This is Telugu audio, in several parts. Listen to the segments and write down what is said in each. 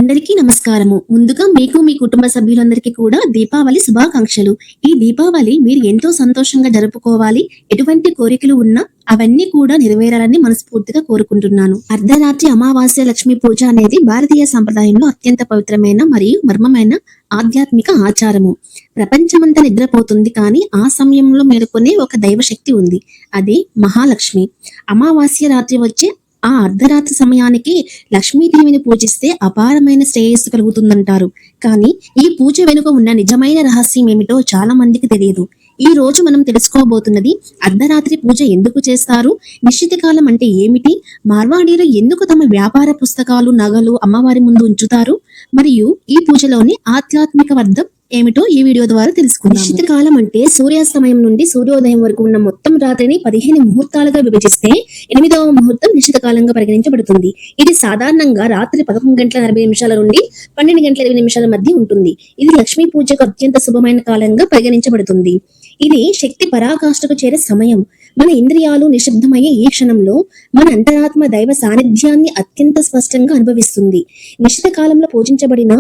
అందరికీ నమస్కారము. ముందుగా మీకు మీ కుటుంబ సభ్యులందరికీ కూడా దీపావళి శుభాకాంక్షలు. ఈ దీపావళి మీరు ఎంతో సంతోషంగా జరుపుకోవాలి. ఎటువంటి కోరికలు ఉన్నా అవన్నీ కూడా నెరవేరాలని మనస్ఫూర్తిగా కోరుకుంటున్నాను. అర్ధరాత్రి అమావాస్య లక్ష్మీ పూజ అనేది భారతీయ సంప్రదాయంలో అత్యంత పవిత్రమైన మరియు మర్మమైన ఆధ్యాత్మిక ఆచారము. ప్రపంచమంతా నిద్రపోతుంది, కానీ ఆ సమయంలో మేలుకొనే ఒక దైవశక్తి ఉంది. అది మహాలక్ష్మి. అమావాస్య రాత్రి వచ్చే ఆ అర్ధరాత్రి సమయానికి లక్ష్మీదేవిని పూజిస్తే అపారమైన శ్రేయస్సు కలుగుతుందంటారు. కానీ ఈ పూజ వెనుక ఉన్న నిజమైన రహస్యం ఏమిటో చాలా మందికి తెలియదు. ఈ రోజు మనం తెలుసుకోబోతున్నది అర్ధరాత్రి పూజ ఎందుకు చేస్తారు, నిశ్చిత కాలం అంటే ఏమిటి, మార్వాడీలు ఎందుకు తమ వ్యాపార పుస్తకాలు, నగలు అమ్మవారి ముందు ఉంచుతారు, మరియు ఈ పూజలోని ఆధ్యాత్మిక అర్థం ఏమిటో ఈ వీడియో ద్వారా తెలుసుకుందాం. నిశ్చిత కాలం అంటే సూర్యాస్తమయం నుండి సూర్యోదయం వరకు ఉన్న మొత్తం రాత్రిని 15 ముహూర్తాలుగా విభజిస్తే 8వ ముహూర్తం నిశ్చిత కాలంగా పరిగణించబడుతుంది. ఇది సాధారణంగా రాత్రి 11:40 నుండి 12:20 మధ్య ఉంటుంది. ఇది లక్ష్మీ పూజకు అత్యంత శుభమైన కాలంగా పరిగణించబడుతుంది. ఇది శక్తి పరాకాష్ఠకు చేరే సమయం. మన ఇంద్రియాలు నిశ్శబ్దమయ్యే ఈ క్షణంలో మన అంతరాత్మ దైవ సాన్నిధ్యాన్ని అత్యంత స్పష్టంగా అనుభవిస్తుంది. నిశ్చిత కాలంలో పూజించబడిన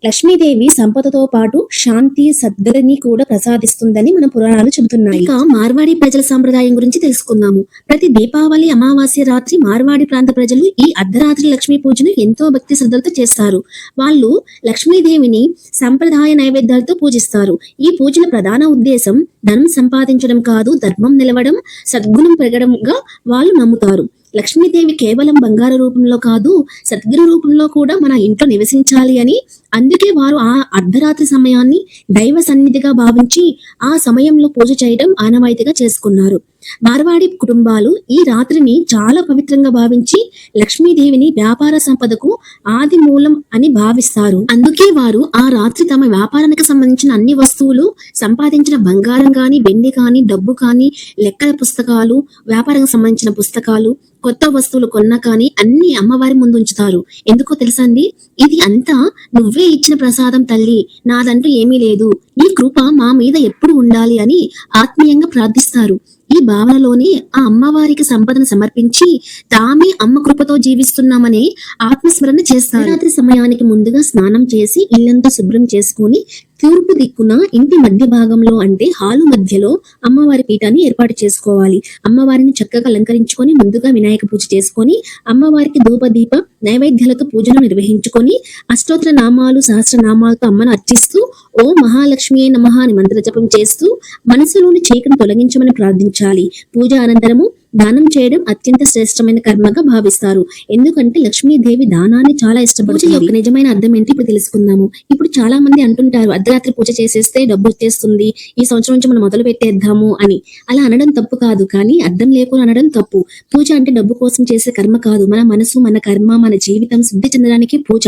లక్ష్మీదేవి సంపదతో పాటు శాంతి, సద్గతిని కూడా ప్రసాదిస్తుందని మన పురాణాలు చెబుతున్నాయి. ఇక మార్వాడి ప్రజల సంప్రదాయం గురించి తెలుసుకుందాము. ప్రతి దీపావళి అమావాస్య రాత్రి మార్వాడి ప్రాంత ప్రజలు ఈ అర్ధరాత్రి లక్ష్మీ పూజను ఎంతో భక్తి శ్రద్ధలతో చేస్తారు. వాళ్ళు లక్ష్మీదేవిని సంప్రదాయ నైవేద్యాలతో పూజిస్తారు. ఈ పూజల ప్రధాన ఉద్దేశం ధనం సంపాదించడం కాదు, ధర్మం నిలవడం, సద్గుణం పెరగడంగా వాళ్ళు నమ్ముతారు. లక్ష్మీదేవి కేవలం బంగారు రూపంలో కాదు, సద్గురు రూపంలో కూడా మన ఇంట్లో నివసించాలి అని. అందుకే వారు ఆ అర్ధరాత్రి సమయాన్ని దైవ సన్నిధిగా భావించి ఆ సమయంలో పూజ చేయడం ఆనవాయితీగా చేసుకున్నారు. మార్వాడి కుటుంబాలు ఈ రాత్రిని చాలా పవిత్రంగా భావించి లక్ష్మీదేవిని వ్యాపార సంపదకు ఆది మూలం అని భావిస్తారు. అందుకే వారు ఆ రాత్రి తమ వ్యాపారానికి సంబంధించిన అన్ని వస్తువులు, సంపాదించిన బంగారం కానీ, వెండి కానీ, డబ్బు కానీ, లెక్కల పుస్తకాలు, వ్యాపారానికి సంబంధించిన పుస్తకాలు, కొత్త వస్తువులు కొన్నా కానీ అన్ని అమ్మవారి ముందు ఉంచుతారు. ఎందుకో తెలుసండి? ఇది అంతా నువ్వే ఇచ్చిన ప్రసాదం తల్లి, నాదంటూ ఏమీ లేదు, నీ కృప మా మీద ఎప్పుడు ఉండాలి అని ఆత్మీయంగా ప్రార్థిస్తారు. ఈ భావనలోనే ఆ అమ్మవారికి సంపదను సమర్పించి తామే అమ్మ కృపతో జీవిస్తున్నామని ఆత్మస్మరణ చేస్తారు. రాత్రి సమయానికి ముందుగా స్నానం చేసి ఇల్లంతా శుభ్రం చేసుకుని తూర్పు దిక్కున ఇంటి మధ్య భాగంలో అంటే హాలు మధ్యలో అమ్మవారి పీఠాన్ని ఏర్పాటు చేసుకోవాలి. అమ్మవారిని చక్కగా అలంకరించుకొని ముందుగా వినాయక పూజ చేసుకొని అమ్మవారికి ధూప దీప నైవేద్యాలతో పూజను నిర్వహించుకొని అష్టోత్తర నామాలు, సహస్రనామాలతో అమ్మను అర్చిస్తూ ఓ మహాలక్ష్మి నమః అని మంత్ర జపం చేస్తూ మనసులోని చీకటిని తొలగించమని ప్రార్థించాలి. పూజ అనంతరము దానం చేయడం అత్యంత శ్రేష్టమైన కర్మగా భావిస్తారు. ఎందుకంటే లక్ష్మీదేవి దానాన్ని చాలా ఇష్టపడుతుంది. యొక్క నిజమైన అర్థం ఏంటి ఇప్పుడు తెలుసుకుందాము. ఇప్పుడు చాలా మంది అంటుంటారు అర్ధరాత్రి పూజ చేసేస్తే డబ్బు వచ్చేస్తుంది, ఈ సంవత్సరం నుంచి మనం మొదలు పెట్టేద్దాము అని. అలా అనడం తప్పు కాదు, కానీ అర్థం లేకుండా అనడం తప్పు. పూజ అంటే డబ్బు కోసం చేసే కర్మ కాదు. మన మనసు, మన కర్మ, మన జీవితం శుద్ధి చెందడానికి పూజ.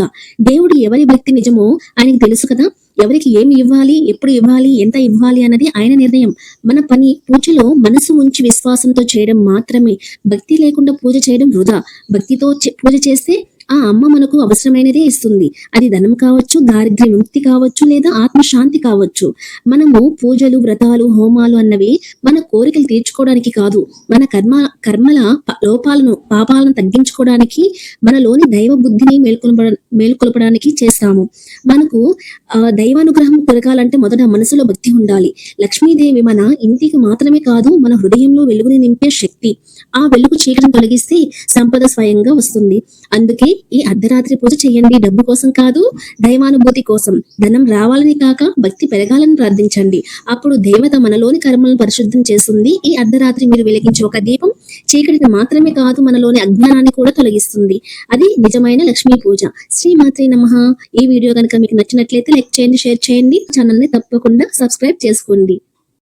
దేవుడు ఎవరి భక్తి నిజమో ఆయనకు తెలుసు కదా. ఎవరికి ఏమి ఇవ్వాలి, ఎప్పుడు ఇవ్వాలి, ఎంత ఇవ్వాలి అన్నది ఆయన నిర్ణయం. మన పని పూజలో మనసు ఉంచి విశ్వాసంతో చేయడం మాత్రమే. భక్తి లేకుండా పూజ చేయడం వృధా. భక్తితో పూజ చేస్తే ఆ అమ్మ మనకు అవసరమైనదే ఇస్తుంది. అది ధనం కావచ్చు, దారిద్ర్య విముక్తి కావచ్చు, లేదా ఆత్మశాంతి కావచ్చు. మనము పూజలు, వ్రతాలు, హోమాలు అన్నవి మన కోరికలు తీర్చుకోవడానికి కాదు, మన కర్మల పాపాలను తగ్గించుకోవడానికి, మనలోని దైవ బుద్ధిని మేల్కొల్పడానికి చేస్తాము. మనకు దైవానుగ్రహం పెరగాలంటే మొదట మనసులో భక్తి ఉండాలి. లక్ష్మీదేవి మన ఇంటికి మాత్రమే కాదు, మన హృదయంలో వెలుగుని నింపే శక్తి. ఆ వెలుగు చీకటిని తొలగిస్తే సంపద స్వయంగా వస్తుంది. అందుకే ఈ అర్ధరాత్రి పూజ చేయండి. డబ్బు కోసం కాదు, దైవానుభూతి కోసం. ధనం రావాలని కాక భక్తి పెరగాలని ప్రార్థించండి. అప్పుడు దేవత మనలోని కర్మలను పరిశుద్ధం చేస్తుంది. ఈ అర్ధరాత్రి మీరు వెలిగించే ఒక దీపం చీకటిని మాత్రమే కాదు, మనలోని అజ్ఞానాన్ని కూడా తొలగిస్తుంది. అది నిజమైన లక్ష్మీ పూజ. శ్రీమాత్రే నమః. ఈ వీడియో కనుక మీకు నచ్చినట్లయితే లైక్ చేయండి, షేర్ చేయండి. ఛానల్ ని తప్పకుండా సబ్స్క్రైబ్ చేసుకోండి.